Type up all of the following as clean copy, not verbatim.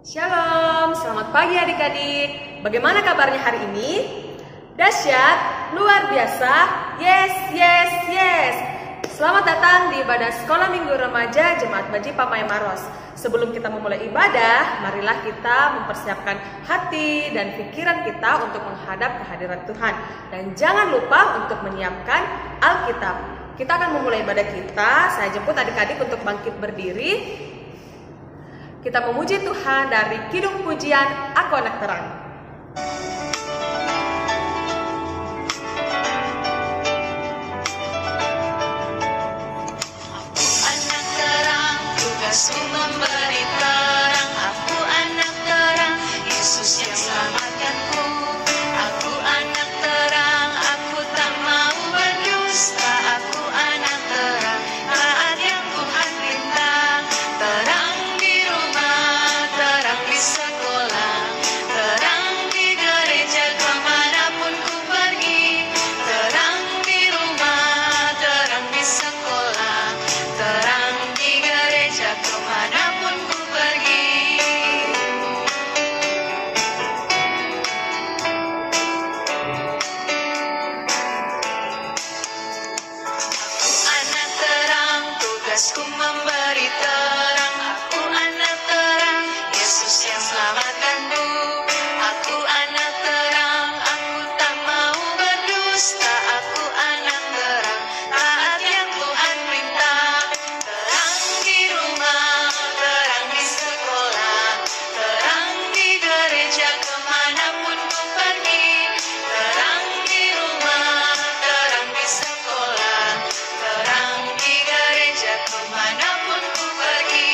Shalom, selamat pagi adik-adik. Bagaimana kabarnya hari ini? Dahsyat, luar biasa, yes. Selamat datang di ibadah Sekolah Minggu Remaja Jemaat Baji Pamai Maros. Sebelum kita memulai ibadah, marilah kita mempersiapkan hati dan pikiran kita untuk menghadap kehadiran Tuhan. Dan jangan lupa untuk menyiapkan Alkitab. Kita akan memulai ibadah kita. Saya jemput adik-adik untuk bangkit berdiri. Kita memuji Tuhan dari Kidung Pujian Aku Anak Terang. Aku anak terang, tugasku memberi terang. Aku anak terang, Yesus yang selamatkanku. Aku anak terang, aku tak mau berdusta. Aku anak terang, taat yang Tuhan perintah. Terang di rumah, terang di sekolah, terang di gereja kemanapun ku pergi. Terang di rumah, terang di sekolah, terang di gereja kemanapun ku pergi. Aku anak terang, tugasku memberi terang. Aku anak terang, Yesus yang selamatkanku. Aku anak terang, aku tak mau berdusta. Aku anak terang, taat yang Tuhan perintah. Terang di rumah, terang di sekolah, terang di gereja kemanapun ku pergi. Terang di rumah, terang di sekolah, terang di gereja kemanapun ku pergi.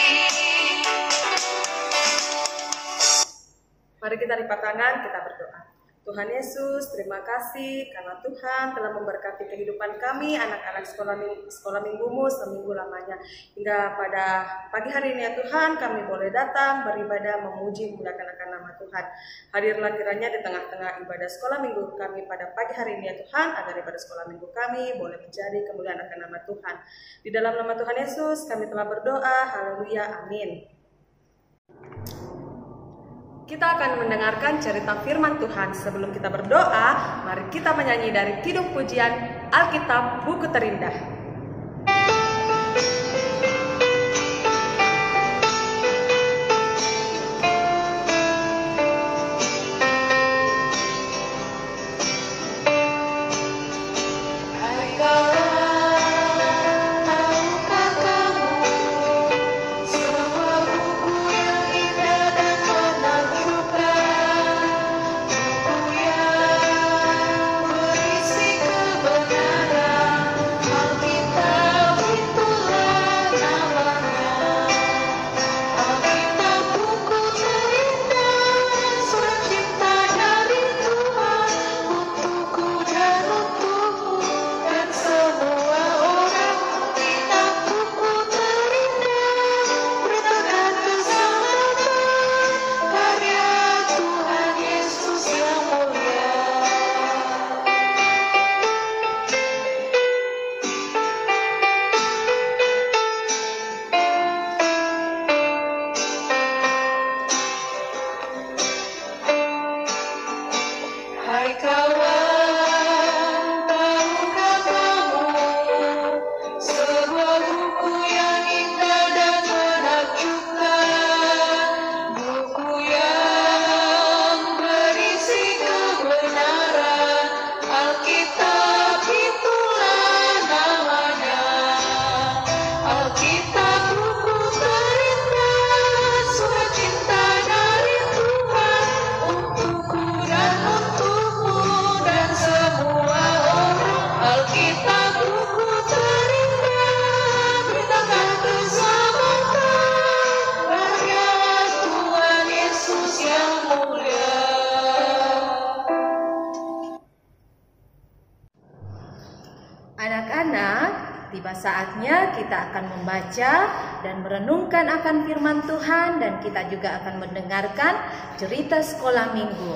Mari kita lipat tangan, kita berdoa. Tuhan Yesus, terima kasih karena Tuhan telah memberkati kehidupan kami, anak-anak sekolah minggumu seminggu lamanya. Hingga pada pagi hari ini ya Tuhan, kami boleh datang beribadah, memuji, memuliakan akan nama Tuhan. Hadirlah kiranya di tengah-tengah ibadah sekolah minggu kami pada pagi hari ini ya Tuhan, agar ibadah sekolah minggu kami boleh menjadi kemuliaan akan nama Tuhan. Di dalam nama Tuhan Yesus kami telah berdoa, haleluya, amin. Kita akan mendengarkan cerita firman Tuhan. Sebelum kita berdoa, mari kita menyanyi dari Kidung Pujian Alkitab Buku Terindah. Hai kawan, tahukah kamu sebuah buku yang indah dan menakjubkan, buku yang berisi kebenaran. Alkitab itulah namanya. Alkitab buku terindah, surat cinta dari Tuhan untukku dan untukmu dan semua orang. Alkitab buku terindah, beritakan keselamatan, karya Tuhan Yesus yang mulia. Hai kawan, tahukah kamu sebuah buku yang indah dan menakjubkan, buku yang berisi kebenaran. Alkitab itulah namanya. Alkitab buku terindah, surat cinta dari Tuhan untukku dan untukmu dan semua orang. Alkitab buku terindah, beritakan keselamatan, karya Tuhan Yesus yang mulia. Anak-anak, tiba saatnya kita akan membaca dan merenungkan akan firman Tuhan, dan kita juga akan mendengarkan cerita sekolah minggu.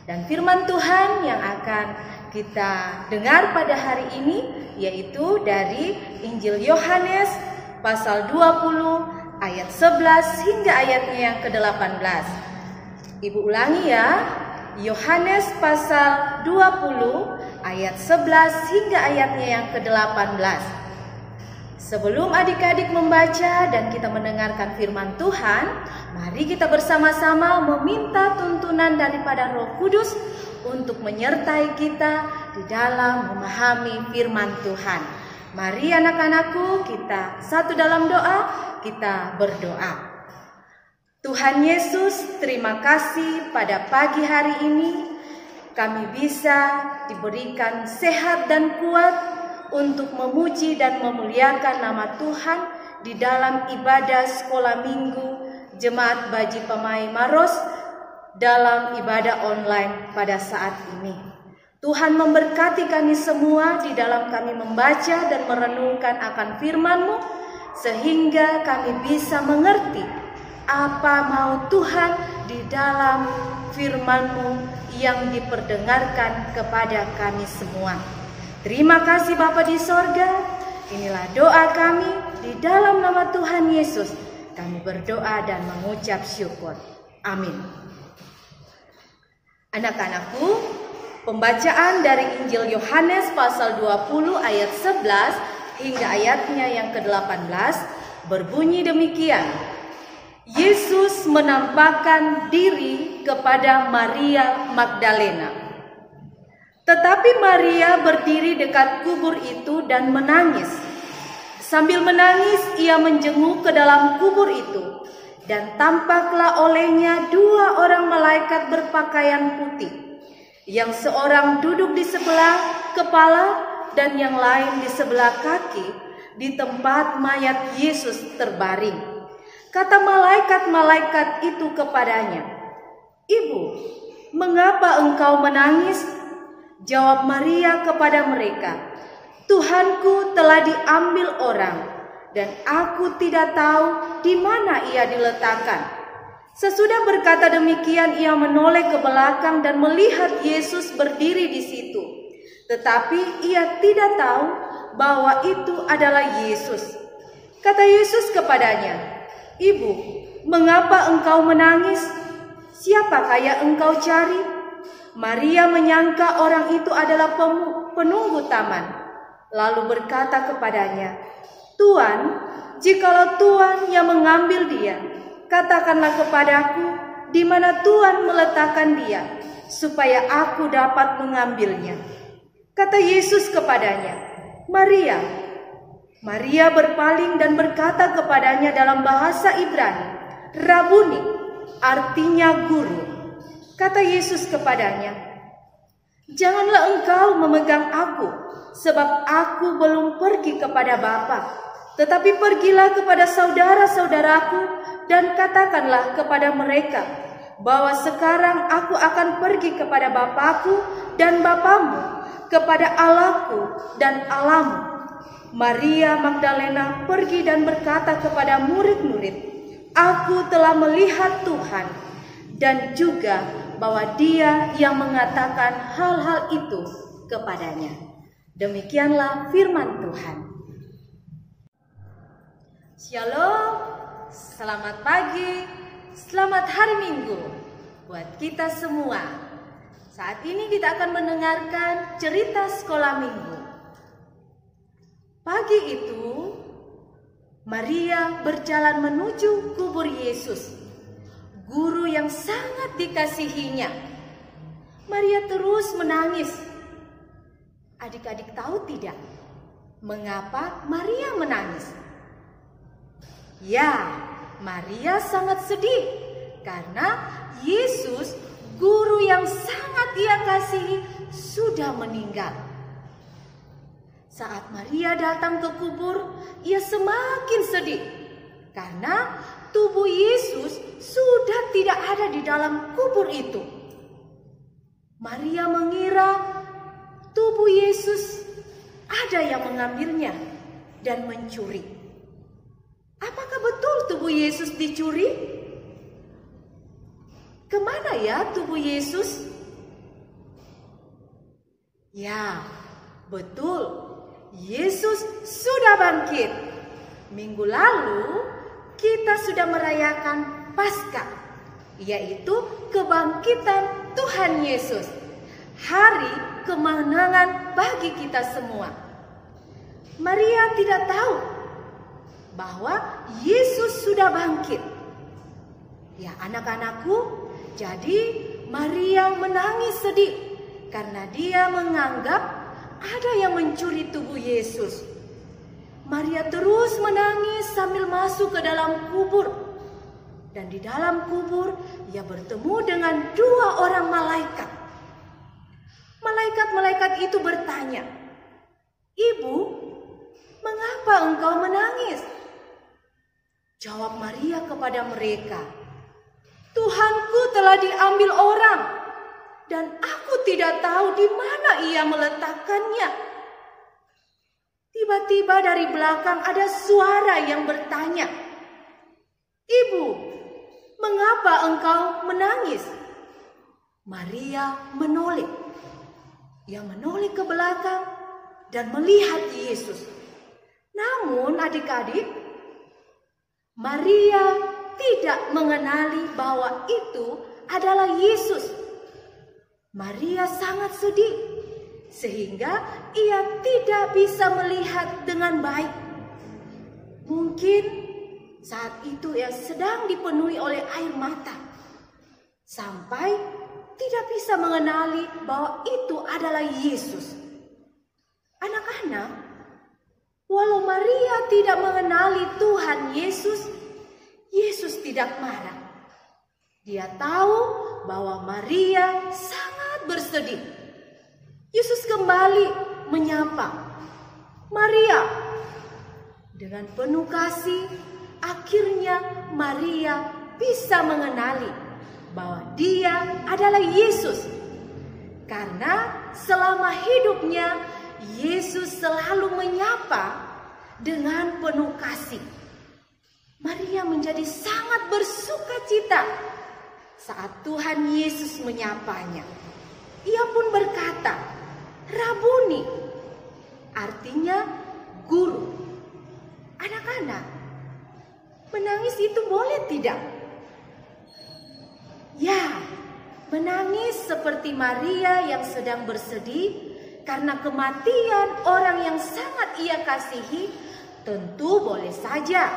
Dan firman Tuhan yang akan kita dengar pada hari ini yaitu dari Injil Yohanes pasal 20 ayat 11 hingga ayatnya yang ke-18. Ibu ulangi ya. Yohanes pasal 20 ayat 11 hingga ayatnya yang ke-18. Sebelum adik-adik membaca dan kita mendengarkan firman Tuhan, mari kita bersama-sama meminta tuntunan daripada Roh Kudus untuk menyertai kita di dalam memahami firman Tuhan. Mari anak-anakku, kita satu dalam doa, kita berdoa. Tuhan Yesus, terima kasih pada pagi hari ini kami bisa diberikan sehat dan kuat untuk memuji dan memuliakan nama Tuhan di dalam ibadah sekolah minggu Jemaat Baji Pamai Maros dalam ibadah online pada saat ini. Tuhan memberkati kami semua di dalam kami membaca dan merenungkan akan firman-Mu sehingga kami bisa mengerti apa mau Tuhan di dalam firman-Mu yang diperdengarkan kepada kami semua. Terima kasih Bapa di sorga. Inilah doa kami di dalam nama Tuhan Yesus. Kami berdoa dan mengucap syukur. Amin. Anak-anakku, pembacaan dari Injil Yohanes pasal 20 ayat 11 hingga ayatnya yang ke-18 berbunyi demikian. Yesus menampakkan diri kepada Maria Magdalena. Tetapi Maria berdiri dekat kubur itu dan menangis. Sambil menangis, ia menjenguk ke dalam kubur itu, dan tampaklah olehnya dua orang malaikat berpakaian putih, yang seorang duduk di sebelah kepala dan yang lain di sebelah kaki, di tempat mayat Yesus terbaring. Kata malaikat-malaikat itu kepadanya, "Ibu, mengapa engkau menangis?" Jawab Maria kepada mereka, "Tuhanku telah diambil orang, dan aku tidak tahu di mana ia diletakkan." Sesudah berkata demikian, ia menoleh ke belakang dan melihat Yesus berdiri di situ. Tetapi ia tidak tahu bahwa itu adalah Yesus. Kata Yesus kepadanya, "Ibu, mengapa engkau menangis? Siapakah yang engkau cari?" Maria menyangka orang itu adalah penunggu taman, lalu berkata kepadanya, "Tuan, jikalau Tuan yang mengambil dia, katakanlah kepadaku di mana Tuan meletakkan dia, supaya aku dapat mengambilnya." Kata Yesus kepadanya, "Maria." Maria berpaling dan berkata kepadanya dalam bahasa Ibrani, "Rabuni," artinya guru. Kata Yesus kepadanya, "Janganlah engkau memegang aku, sebab aku belum pergi kepada Bapa. Tetapi pergilah kepada saudara-saudaraku dan katakanlah kepada mereka bahwa sekarang aku akan pergi kepada Bapakku dan Bapamu, kepada Allahku dan Allahmu." Maria Magdalena pergi dan berkata kepada murid-murid, "Aku telah melihat Tuhan," dan juga bahwa Dia yang mengatakan hal-hal itu kepadanya. Demikianlah firman Tuhan. Shalom, selamat pagi, selamat hari Minggu buat kita semua. Saat ini kita akan mendengarkan cerita sekolah minggu. Pagi itu, Maria berjalan menuju kubur Yesus, guru yang sangat dikasihinya. Maria terus menangis. Adik-adik tahu tidak mengapa Maria menangis? Ya, Maria sangat sedih karena Yesus, guru yang sangat ia kasihi, sudah meninggal. Saat Maria datang ke kubur, ia semakin sedih karena tubuh Yesus sudah tidak ada di dalam kubur itu. Maria mengira tubuh Yesus ada yang mengambilnya dan mencuri. Apakah betul tubuh Yesus dicuri? Kemana ya tubuh Yesus? Ya, betul. Yesus sudah bangkit. Minggu lalu kita sudah merayakan Paskah, yaitu kebangkitan Tuhan Yesus, hari kemenangan bagi kita semua. Maria tidak tahu bahwa Yesus sudah bangkit. Ya, anak-anakku, jadi Maria menangis sedih karena dia menganggap ada yang mencuri tubuh Yesus. Maria terus menangis sambil masuk ke dalam kubur. Dan di dalam kubur ia bertemu dengan 2 orang malaikat. Malaikat-malaikat itu bertanya, "Ibu, mengapa engkau menangis?" Jawab Maria kepada mereka, "Tuhanku telah diambil orang, dan aku tidak tahu di mana ia meletakkannya." Tiba-tiba dari belakang ada suara yang bertanya, "Ibu, mengapa engkau menangis?" Maria menoleh. Ia menoleh ke belakang dan melihat Yesus. Namun adik-adik, Maria tidak mengenali bahwa itu adalah Yesus. Maria sangat sedih sehingga ia tidak bisa melihat dengan baik. Mungkin saat itu ia sedang dipenuhi oleh air mata sampai tidak bisa mengenali bahwa itu adalah Yesus. Anak-anak, walau Maria tidak mengenali Tuhan Yesus, Yesus tidak marah. Dia tahu bahwa Maria sangat bersedih. Yesus kembali menyapa, "Maria." Dengan penuh kasih, akhirnya Maria bisa mengenali bahwa dia adalah Yesus. Karena selama hidupnya Yesus selalu menyapa dengan penuh kasih. Maria menjadi sangat bersukacita saat Tuhan Yesus menyapanya. Ia pun berkata, "Rabuni," artinya guru. Anak-anak, menangis itu boleh tidak? Ya, menangis seperti Maria yang sedang bersedih karena kematian orang yang sangat ia kasihi tentu boleh saja.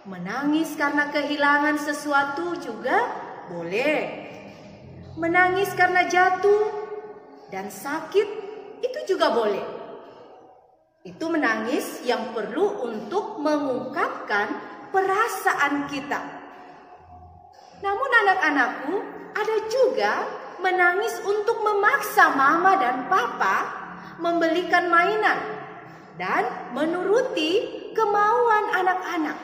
Menangis karena kehilangan sesuatu juga boleh. Menangis karena jatuh dan sakit itu juga boleh. Itu menangis yang perlu untuk mengungkapkan perasaan kita. Namun anak-anakku, ada juga menangis untuk memaksa mama dan papa membelikan mainan dan menuruti kemauan anak-anak.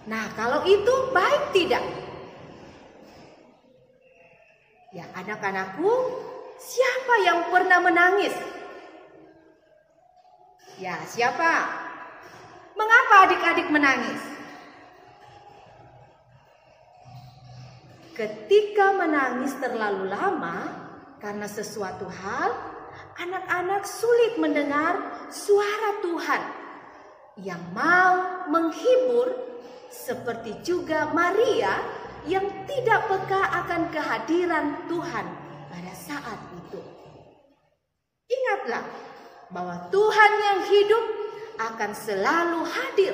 Nah, kalau itu baik tidak? Ya, anak-anakku, siapa yang pernah menangis? Ya, siapa? Mengapa adik-adik menangis? Ketika menangis terlalu lama karena sesuatu hal, anak-anak sulit mendengar suara Tuhan yang mau menghibur, seperti juga Maria yang tidak peka akan kehadiran Tuhan pada saat itu. Ingatlah bahwa Tuhan yang hidup akan selalu hadir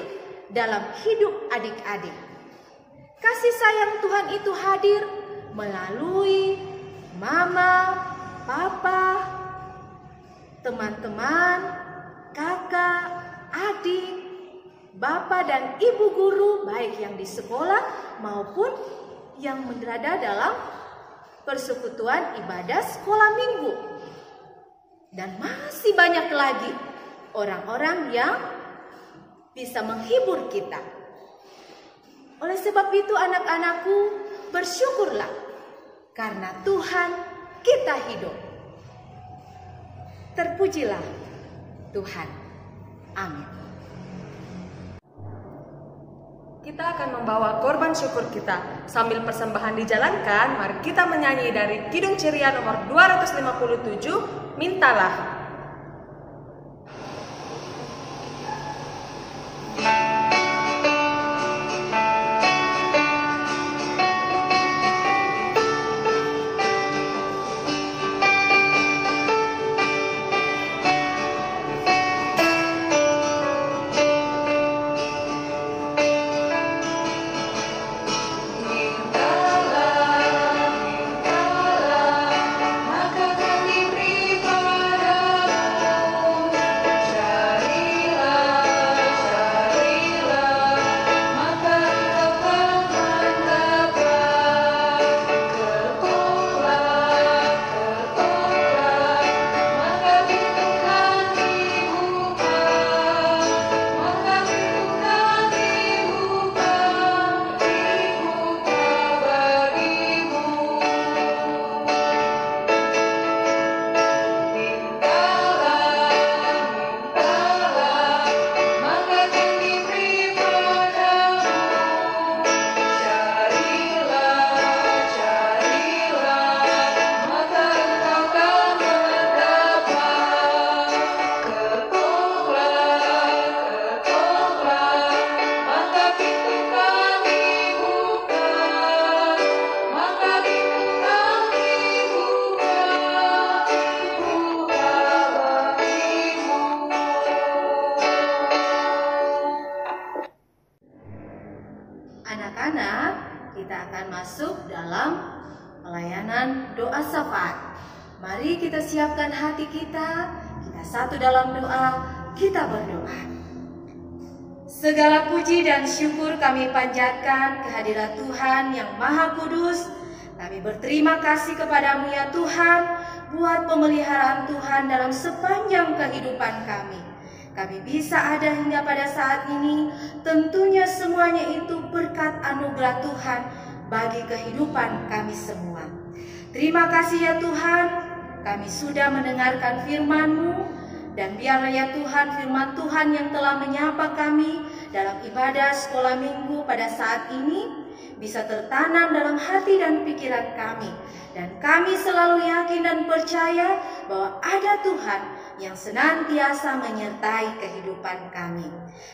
dalam hidup adik-adik. Kasih sayang Tuhan itu hadir melalui mama, papa, teman-teman, kakak, adik, bapak dan ibu guru, baik yang di sekolah maupun yang berada dalam persekutuan ibadah sekolah minggu. Dan masih banyak lagi orang-orang yang bisa menghibur kita. Oleh sebab itu anak-anakku, bersyukurlah karena Tuhan kita hidup. Terpujilah Tuhan. Amin. Kita akan membawa korban syukur kita. Sambil persembahan dijalankan, mari kita menyanyi dari Kidung Ceria nomor 257, Mintalah. anak-anak, kita akan masuk dalam pelayanan doa syafaat. Mari kita siapkan hati kita satu dalam doa, kita berdoa. Segala puji dan syukur kami panjatkan kehadirat Tuhan yang Maha Kudus. Kami berterima kasih kepadamu ya Tuhan, buat pemeliharaan Tuhan dalam sepanjang kehidupan kami. Kami bisa ada hingga pada saat ini, tentunya semuanya itu berkat anugerah Tuhan bagi kehidupan kami semua. Terima kasih ya Tuhan, kami sudah mendengarkan firman-Mu, dan biarlah ya Tuhan firman Tuhan yang telah menyapa kami dalam ibadah sekolah minggu pada saat ini bisa tertanam dalam hati dan pikiran kami. Dan kami selalu yakin dan percaya bahwa ada Tuhan yang senantiasa menyertai kehidupan kami.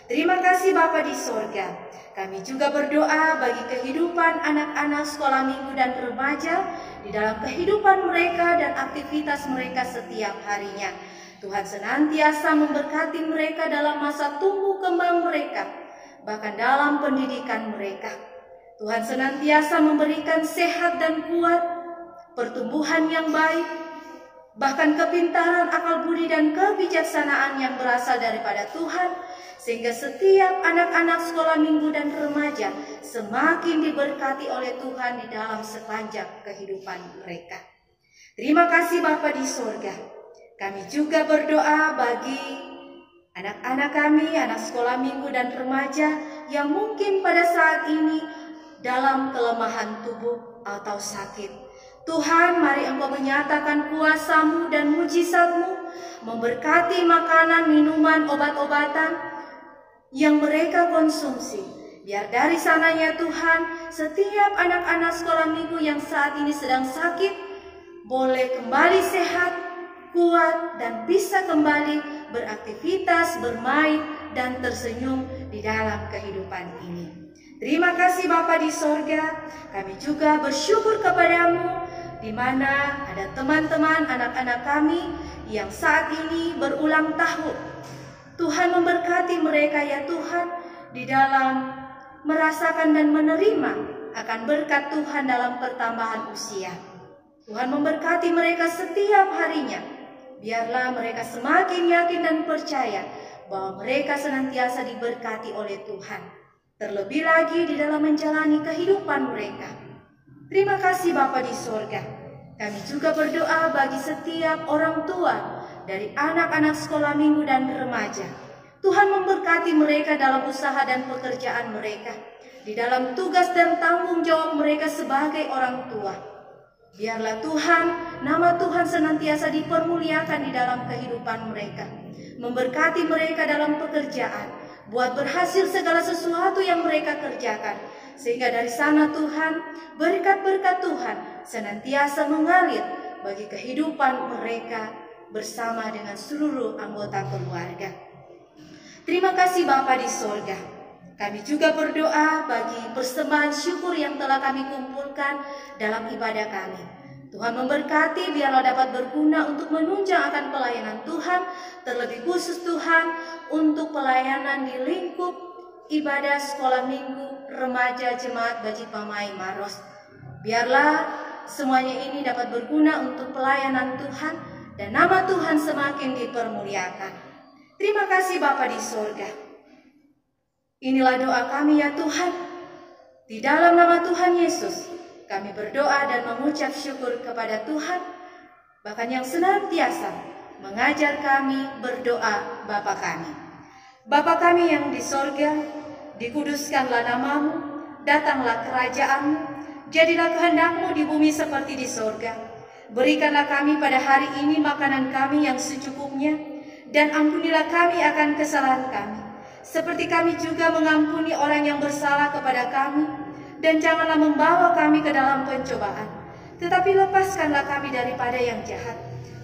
Terima kasih Bapa di sorga. Kami juga berdoa bagi kehidupan anak-anak sekolah minggu dan remaja di dalam kehidupan mereka dan aktivitas mereka setiap harinya. Tuhan senantiasa memberkati mereka dalam masa tumbuh kembang mereka, bahkan dalam pendidikan mereka. Tuhan senantiasa memberikan sehat dan kuat, pertumbuhan yang baik, bahkan kepintaran, akal budi, dan kebijaksanaan yang berasal daripada Tuhan, sehingga setiap anak-anak sekolah minggu dan remaja semakin diberkati oleh Tuhan di dalam sepanjang kehidupan mereka. Terima kasih Bapa di sorga. Kami juga berdoa bagi anak-anak kami, anak sekolah minggu dan remaja yang mungkin pada saat ini dalam kelemahan tubuh atau sakit. Tuhan, mari Engkau menyatakan kuasa-Mu dan mujizat-Mu, memberkati makanan, minuman, obat-obatan yang mereka konsumsi. Biar dari sananya Tuhan, setiap anak-anak sekolah minggu yang saat ini sedang sakit, boleh kembali sehat, kuat, dan bisa kembali beraktivitas, bermain, dan tersenyum di dalam kehidupan ini. Terima kasih Bapa di sorga. Kami juga bersyukur kepadamu, di mana ada teman-teman anak-anak kami yang saat ini berulang tahun. Tuhan memberkati mereka ya Tuhan, di dalam merasakan dan menerima akan berkat Tuhan dalam pertambahan usia. Tuhan memberkati mereka setiap harinya. Biarlah mereka semakin yakin dan percaya bahwa mereka senantiasa diberkati oleh Tuhan, terlebih lagi di dalam menjalani kehidupan mereka. Terima kasih Bapa di sorga. Kami juga berdoa bagi setiap orang tua dari anak-anak sekolah minggu dan remaja. Tuhan memberkati mereka dalam usaha dan pekerjaan mereka, di dalam tugas dan tanggung jawab mereka sebagai orang tua. Biarlah Tuhan, nama Tuhan senantiasa dipermuliakan di dalam kehidupan mereka. Memberkati mereka dalam pekerjaan, buat berhasil segala sesuatu yang mereka kerjakan. Sehingga dari sana Tuhan, berkat-berkat Tuhan senantiasa mengalir bagi kehidupan mereka bersama dengan seluruh anggota keluarga. Terima kasih Bapa di sorga. Kami juga berdoa bagi persembahan syukur yang telah kami kumpulkan dalam ibadah kami. Tuhan memberkati, biarlah dapat berguna untuk menunjang akan pelayanan Tuhan, terlebih khusus Tuhan untuk pelayanan di lingkup ibadah sekolah minggu remaja Jemaat Baji Pamai Maros. Biarlah semuanya ini dapat berguna untuk pelayanan Tuhan dan nama Tuhan semakin dipermuliakan. Terima kasih Bapa di sorga. Inilah doa kami ya Tuhan. Di dalam nama Tuhan Yesus, kami berdoa dan mengucap syukur kepada Tuhan, bahkan yang senantiasa mengajar kami berdoa Bapa kami. Bapa kami yang di sorga, dikuduskanlah namamu, datanglah kerajaan-Mu, jadilah kehendak-Mu di bumi seperti di sorga. Berikanlah kami pada hari ini makanan kami yang secukupnya, dan ampunilah kami akan kesalahan kami, seperti kami juga mengampuni orang yang bersalah kepada kami. Dan janganlah membawa kami ke dalam pencobaan, tetapi lepaskanlah kami daripada yang jahat.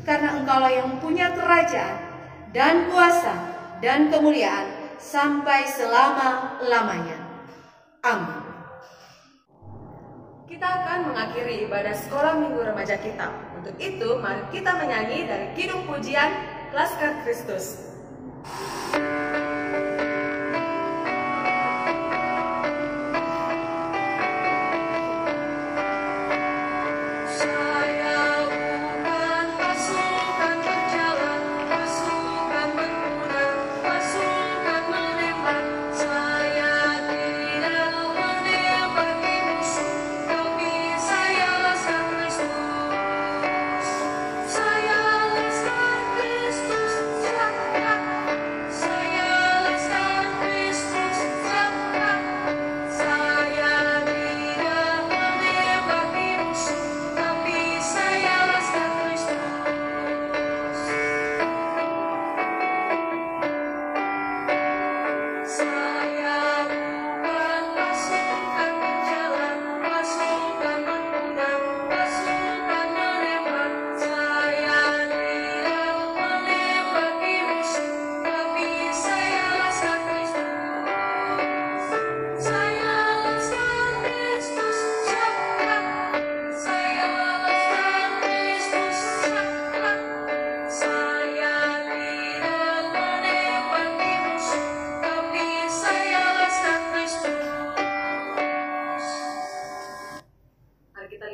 Karena Engkaulah yang mempunyai kerajaan, dan kuasa, dan kemuliaan, sampai selama-lamanya. Amin. Kita akan mengakhiri ibadah sekolah minggu remaja kita. Untuk itu, mari kita menyanyi dari Kidung Pujian Laskar Kristus.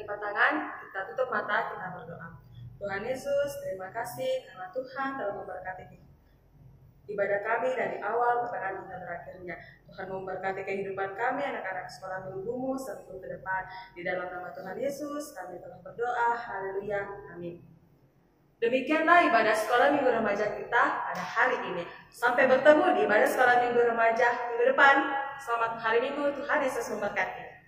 lipat tangan, kita tutup mata, kita berdoa. Tuhan Yesus, terima kasih karena Tuhan telah memberkati ibadah kami dari awal, pertengahan, dan terakhirnya. Tuhan memberkati kehidupan kami, anak-anak sekolah minggumu sebelum ke depan. Di dalam nama Tuhan Yesus, kami telah berdoa. Haleluya. Amin. Demikianlah ibadah sekolah minggu remaja kita pada hari ini. Sampai bertemu di ibadah sekolah minggu remaja minggu depan. Selamat hari Minggu, Tuhan Yesus memberkati.